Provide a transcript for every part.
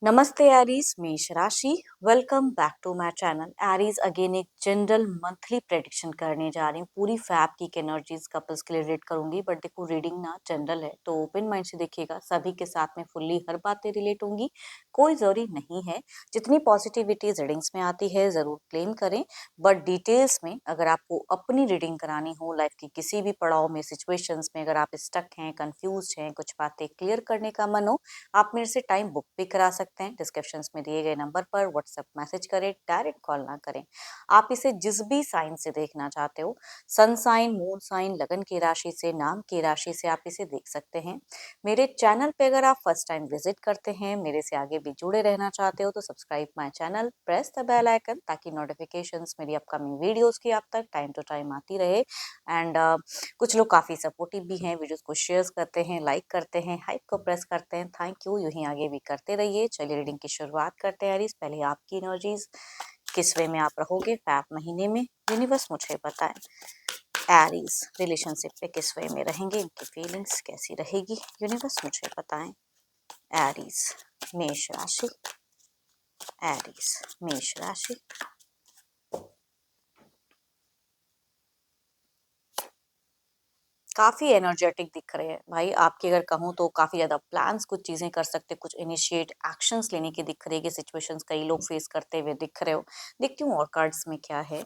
नमस्ते एरीज, मेष राशि। Welcome back to my channel. Aries again एक जनरल मंथली प्रेडिक्शन करने जा रही हूँ। पूरी फैब की एनर्जीज कपल्स के लिए रीड करूंगी, बट देखो रीडिंग ना जनरल है तो ओपन माइंड से देखिएगा। सभी के साथ में फुल्ली हर बातें रिलेट होंगी, कोई जरूरी नहीं है। जितनी पॉजिटिविटी रीडिंग्स में आती है जरूर क्लेम करें, बट डिटेल्स में अगर आपको अपनी रीडिंग करानी हो लाइफ की किसी भी पड़ाव में, सिचुएशंस में, अगर आप स्टक हैं, कंफ्यूज हैं, कुछ बातें क्लियर करने का मन हो, आप मेरे से टाइम बुक भी करा सकते हैं। डिस्क्रिप्शन में दिए गए नंबर पर व्हाट्सएप मैसेज करें, डायरेक्ट कॉल ना करें। आप इसे जिस भी साइन से देखना चाहते हो, सन साइन, मून साइन, लगन की राशि से, नाम की राशि से आप इसे देख सकते हैं। मेरे चैनल पे अगर आप फर्स्ट टाइम विजिट करते हैं, मेरे से आगे भी जुड़े रहना चाहते हो, तो subscribe my channel, press the bell icon ताकि नोटिफिकेशंस मेरी अपकमिंग वीडियोस की आप तक टाइम टू टाइम आती रहे। एंड कुछ लोग काफ़ी सपोर्टिव भी हैं, वीडियोस को शेयर करते हैं, लाइक करते हैं, हाइप को प्रेस करते हैं। थैंक यू, यूं ही आगे भी करते रहिए। चलिए रीडिंग की शुरुआत करते हैं एरीज। पहले आपकी एनर्जीज, किस वे में आप रहोगे फैब महीने में, यूनिवर्स मुझे बताएं। एरीज रिलेशनशिप पे किस वे में रहेंगे, इनकी फीलिंग्स कैसी रहेगी, यूनिवर्स मुझे बताएं। एरीज मेष राशि, एरीज मेष राशि। काफी एनर्जेटिक दिख रहे हैं भाई। आपकी अगर कहूँ तो काफी ज्यादा प्लान्स, कुछ चीजें कर सकते, कुछ इनिशिएट एक्शंस लेने की दिख रही है। सिचुएशंस कई लोग फेस करते हुए दिख रहे हो। देखती हूँ और कार्ड्स में क्या है।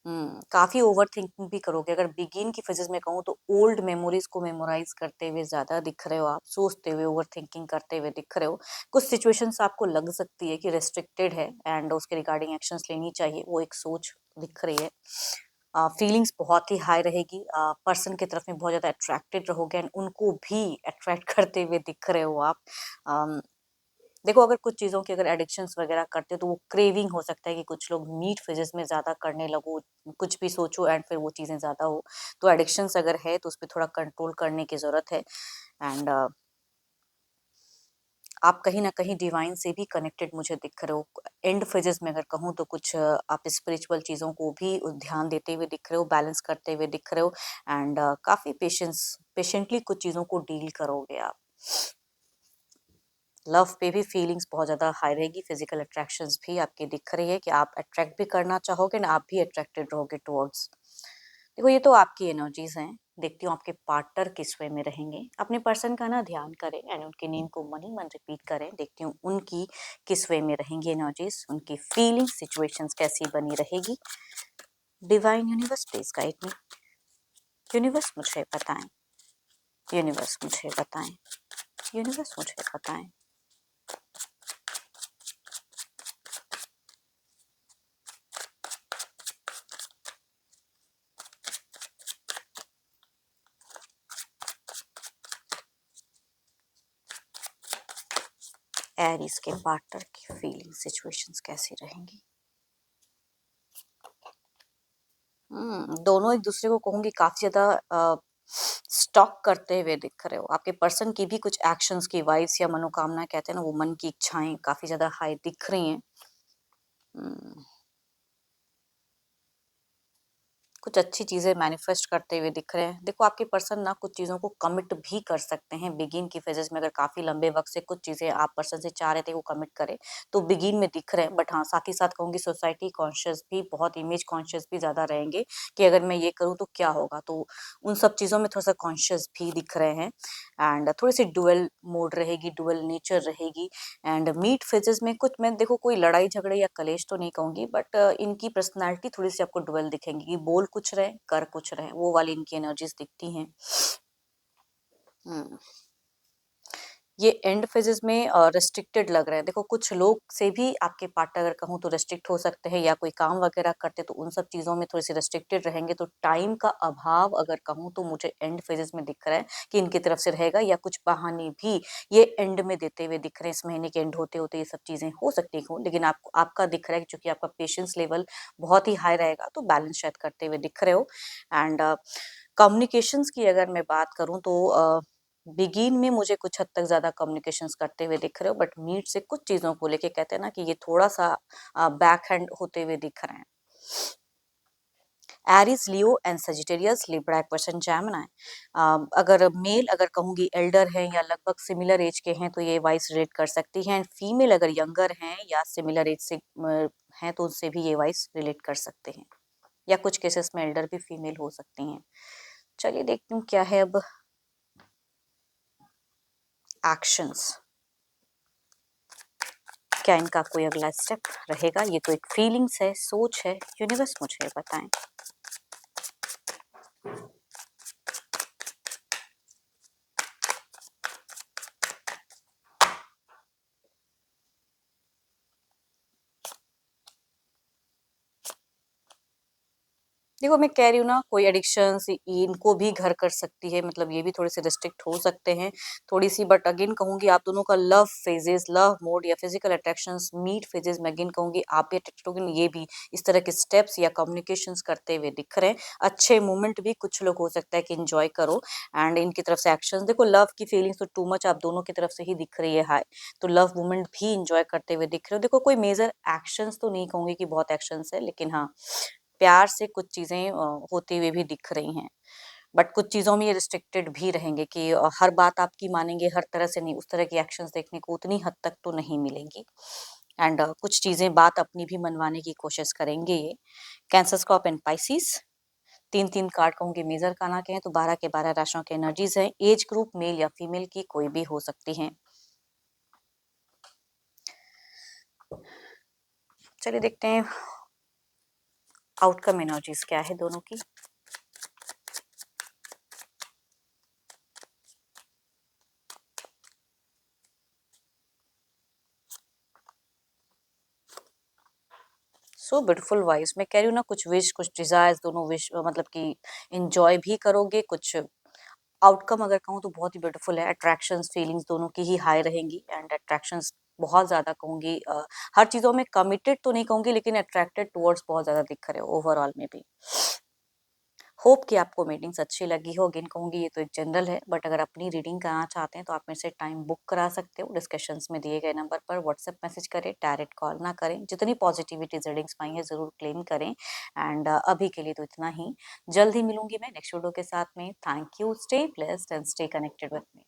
काफी ओवर थिंकिंग भी करोगे। अगर बिगिन की फेजेस में कहूँ तो ओल्ड मेमोरीज को मेमोराइज करते हुए ज्यादा दिख रहे हो आप, सोचते हुए, ओवर थिंकिंग करते हुए दिख रहे हो। कुछ सिचुएशंस आपको लग सकती है कि रेस्ट्रिक्टेड है एंड उसके रिगार्डिंग एक्शंस लेनी चाहिए, वो एक सोच दिख रही है। फीलिंग्स बहुत ही हाई रहेगी। पर्सन की तरफ में बहुत ज़्यादा अट्रैक्टेड रहोगे एंड उनको भी अट्रैक्ट करते हुए दिख रहे हो आप। अम, देखो, अगर कुछ चीज़ों की अगर एडिक्शंस वगैरह करते हो तो वो क्रेविंग हो सकता है कि कुछ लोग नीड फेजेस में ज़्यादा करने लगो, कुछ भी सोचो एंड फिर वो चीज़ें ज़्यादा हो। तो एडिक्शंस अगर है तो उस पर थोड़ा कंट्रोल करने की ज़रूरत है। एंड आप कहीं न कहीं डिवाइन से भी कनेक्टेड मुझे दिख रहे हो। एंड फेजेस में अगर कहूँ तो कुछ आप स्पिरिचुअल चीज़ों को भी ध्यान देते हुए दिख रहे हो, बैलेंस करते हुए दिख रहे हो। एंड काफ़ी पेशेंटली कुछ चीज़ों को डील करोगे आप। लव पे भी फीलिंग्स बहुत ज़्यादा हाई रहेगी। फिजिकल अट्रैक्शंस भी आपकी दिख रही है कि आप अट्रैक्ट भी करना चाहोगे ना, आप भी अट्रैक्टेड रहोगे टुवर्ड्स। देखो, ये तो आपकी एनर्जीज हैं। देखती हूँ आपके पार्टनर किस वे में रहेंगे। अपने पर्सन का ना ध्यान करें एंड उनके नेम को मन ही मन रिपीट करें। देखती हूँ उनकी किस वे में रहेंगी एनर्जीज, उनकी फीलिंग सिचुएशंस कैसी बनी रहेगी। Divine universe please guide me. Universe मुझे बताएं, यूनिवर्स मुझे बताएं, यूनिवर्स मुझे बताएं। एरीज के पार्टनर की फीलिंग सिचुएशंस कैसी रहेंगी। दोनों एक दूसरे को कहूँगी काफी ज्यादा स्टॉक करते हुए दिख रहे हो। आपके पर्सन की भी कुछ एक्शंस की वाइब्स या मनोकामना कहते हैं ना, वो मन की इच्छाएं काफी ज्यादा हाई दिख रही हैं। हम्म, कुछ अच्छी चीजें मैनिफेस्ट करते हुए दिख रहे हैं। देखो, आपके पर्सन ना कुछ चीजों को कमिट भी कर सकते हैं। बिगिन की फेजेस में अगर काफी लंबे वक्त से कुछ चीजें आप पर्सन से चाह रहे थे वो कमिट करे तो बिगिन में दिख रहे हैं। बट हाँ, साथ ही साथ कहूंगी सोसाइटी कॉन्शियस भी, बहुत इमेज कॉन्शियस भी ज्यादा रहेंगे कि अगर मैं ये करूँ तो क्या होगा। तो उन सब चीजों में थोड़ा सा कॉन्शियस भी दिख रहे हैं। एंड थोड़ी सी डुअल मोड रहेगी, डुअल नेचर रहेगी। एंड मीट फेजेस में कुछ, मैं देखो कोई लड़ाई झगड़े या कलेश तो नहीं कहूंगी, बट इनकी पर्सनालिटी थोड़ी सी आपको डुअल दिखेंगी कि बोल कुछ रहे कर कुछ रहे, वो वाली इनकी एनर्जीज दिखती हैं। हम्म ये एंड फेजेस में रिस्ट्रिक्टेड लग रहे हैं। देखो, कुछ लोग से भी आपके पार्टनर अगर कहूँ तो रिस्ट्रिक्ट हो सकते हैं, या कोई काम वगैरह करते तो उन सब चीजों में थोड़ी सी रिस्ट्रिक्टेड रहेंगे। तो टाइम का अभाव अगर कहूँ तो मुझे एंड फेजेस में दिख रहा है कि इनकी तरफ से रहेगा, या कुछ बहाने भी ये एंड में देते हुए दिख रहे हैं। इस महीने के एंड होते होते ये सब चीजें हो सकती हो, लेकिन आपको आपका दिख रहा है कि चूंकि आपका पेशेंस लेवल बहुत ही हाई रहेगा तो बैलेंस शायद करते हुए दिख रहे हो। एंड कम्युनिकेशंस की अगर मैं बात करूं तो बिगिन में मुझे कुछ हद तक ज्यादा कम्युनिकेशंस करते हुए दिख रहे हो, बट मीट से कुछ चीजों को लेके कहते हैं ना कि ये थोड़ा सा बैक हैंड होते हुए दिख रहे हैं। Aries, Leo and Sagittarius, Libra, equation, Gemini. अगर मेल अगर कहूँगी एल्डर हैं या लगभग सिमिलर एज के हैं तो ये वाइस रिलेट कर सकती हैं। फीमेल अगर यंगर हैं या सिमिलर एज से हैं तो उनसे भी ये वाइस रिलेट कर सकते हैं, या कुछ केसेस में एल्डर भी फीमेल हो सकती हैं। चलिए देखती हूँ क्या है अब एक्शंस, क्या इनका कोई अगला स्टेप रहेगा। ये तो एक फीलिंग्स है, सोच है, यूनिवर्स मुझे बताएं। देखो मैं कह रही हूँ ना, कोई एडिक्शंस इनको भी घर कर सकती है, मतलब ये भी थोड़े से रिस्ट्रिक्ट हो सकते हैं थोड़ी सी। बट अगेन कहूंगी आप दोनों का लव फेजेस, लव मोड या फिजिकल अट्रैक्शंस मीट फेजेस में अगेन कहूंगी आप भी अट्रैक्टेड होगी। ये भी इस तरह के स्टेप्स या कम्युनिकेशंस करते हुए दिख रहे हैं। अच्छे मोमेंट भी कुछ लोग हो सकता है कि इंजॉय करो। एंड इनकी तरफ से एक्शन देखो, लव की फीलिंग्स तो टू मच आप दोनों की तरफ से ही दिख रही है हाई, तो लव मोमेंट भी इंजॉय करते हुए दिख रहे हो। देखो कोई मेजर एक्शंस तो नहीं कहूंगी कि बहुत एक्शंस है, लेकिन हाँ प्यार से कुछ चीजें होते हुए भी दिख रही हैं। बट कुछ चीजों में ये रिस्ट्रिक्टेड भी रहेंगे कि हर बात आपकी मानेंगे, हर तरह से नहीं, उस तरह की एक्शंस देखने को उतनी हद तक तो नहीं मिलेंगी। एंड कुछ चीजें बात अपनी भी मनवाने की कोशिश करेंगे ये। कैंसर, स्कॉर्प एंड पाइसिस, तीन तीन कार्ड कहूंगी मेजर काना के हैं, तो 12 के 12 राशियों के एनर्जीज हैं। एज ग्रुप मेल या फीमेल की कोई भी हो सकती हैं। चलिए देखते हैं आउटकम एनर्जीज क्या है दोनों की। सो ब्यूटीफुल वाइज, मैं कह रही हूँ ना, कुछ विश कुछ डिजायर्स, दोनों विश मतलब कि इंजॉय भी करोगे। कुछ आउटकम अगर कहूँ तो बहुत ही ब्यूटीफुल है। अट्रैक्शंस फीलिंग्स दोनों की ही हाई रहेंगी। एंड अट्रैक्शंस बहुत ज्यादा कहूंगी हर चीजों में कमिटेड तो नहीं कहूंगी, लेकिन अट्रैक्टेड टुवर्ड्स बहुत ज्यादा दिख रहे हो ओवरऑल में भी। होप कि आपको मीटिंग्स अच्छी लगी हो। अगेन कहूंगी ये तो एक जनरल है, बट अगर अपनी रीडिंग कराना चाहते हैं तो आप मेरे से टाइम बुक करा सकते हो। डिस्कशंस में दिए गए नंबर पर व्हाट्सएप मैसेज करें, डायरेक्ट कॉल ना करें। जितनी पॉजिटिविटी रीडिंग्स पाई है जरूर क्लेम करें। एंड अभी के लिए तो इतना ही। जल्द ही मिलूंगी मैं नेक्स्ट वीडियो के साथ में। Thank you, stay blessed and stay connected with me.